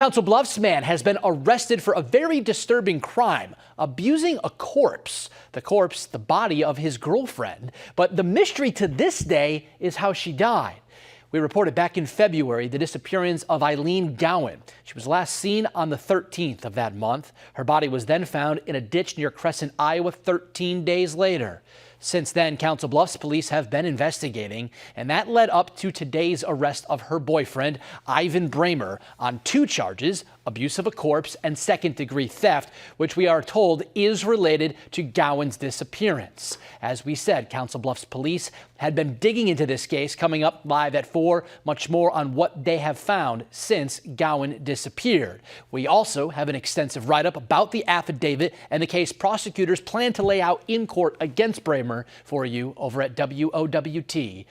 Council Bluffs man has been arrested for a very disturbing crime, abusing a corpse. The body of his girlfriend. But the mystery to this day is how she died. We reported back in February the disappearance of Eileen Gowan. She was last seen on the 13th of that month. Her body was then found in a ditch near Crescent, Iowa 13 days later. Since then, Council Bluffs police have been investigating, and that led up to today's arrest of her boyfriend, Ivan Bramer, on 2 charges, abuse of a corpse and second-degree theft, which we are told is related to Gowan's disappearance. As we said, Council Bluffs police had been digging into this case, coming up live at 4. Much more on what they have found since Gowan disappeared. We also have an extensive write-up about the affidavit and the case prosecutors plan to lay out in court against Bramer for you over at WOWT.com.